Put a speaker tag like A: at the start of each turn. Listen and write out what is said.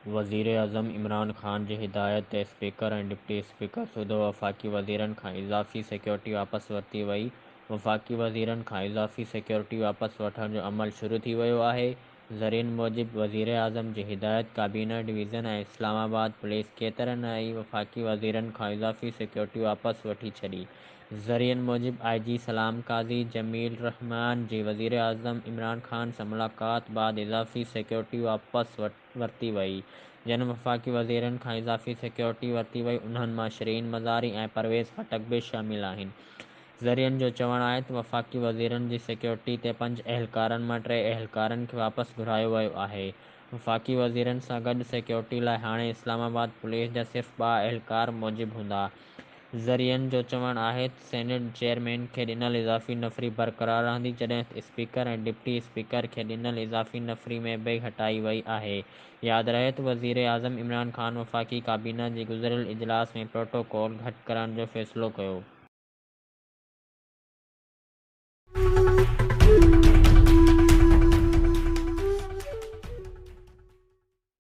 A: वज़ीर-ए-आज़म इमरान ख़ान जी हिदायत ते स्पीकर ऐं डिप्टी स्पीकर सूदो वफ़ाक़ी वज़ीरनि खां इज़ाफ़ी सिक्योरिटी वापसि वरिती वई। वफ़ाक़ी वज़ीरनि खां इज़ाफ़ी सिक्योरिटी वापसि वठण जो अमल शुरू थी वियो आहे। ज़रियनि मूजिबि वज़ीर-ए-आज़म जी हिदायत काबीना डिवीज़न ऐं इस्लामाबाद पुलिस केतिरनि ई वफ़ाक़ी वज़ीरनि खां इज़ाफ़ी सिक्योरिटी वापसि वठी छॾी। ज़रियनि मूजिबि IG सलाम क़ाज़ी जमील रहमान जी वज़ीर-ए-आज़म इमरान ख़ान सां मुलाक़ात बैदि इज़ाफ़ी सिक्योरिटी वापसि वरिती वई। जिन वफ़ाक़ी वज़ीरनि खां इज़ाफ़ी सिक्योरिटी वरिती वई उन्हनि मां शिरीन मज़ारी ऐं परवेज़ खटक बि शामिल आहिनि। ज़रियनि जो चवणु आहे त वफ़ाक़ी वज़ीरनि जी सिक्योरिटी ते 5 अहलकारनि मां 3 अहलकारनि खे वापसि घुरायो वियो आहे। वफ़ाक़ी वज़ीरनि सां गॾु सिक्योरिटी लाइ हाणे इस्लामाबाद पुलिस जा सिर्फ़ 2 अहलकार मौजूदु हूंदा। ज़रियनि जो चवणु आहे त सेनेट चेयरमैन खे ॾिनल इज़ाफ़ी नफ़री बरक़रार रहंदी, जॾहिं त स्पीकर ऐं डिप्टी स्पीकर खे ॾिनल इज़ाफ़ी नफ़री में बि हटाई वई आहे। यादि रहे त वज़ीर-ए-आज़म इमरान ख़ान वफ़ाक़ी काबीना जी गुज़िरियल इजलास में प्रोटोकॉल घटि करण जो फ़ैसिलो कयो।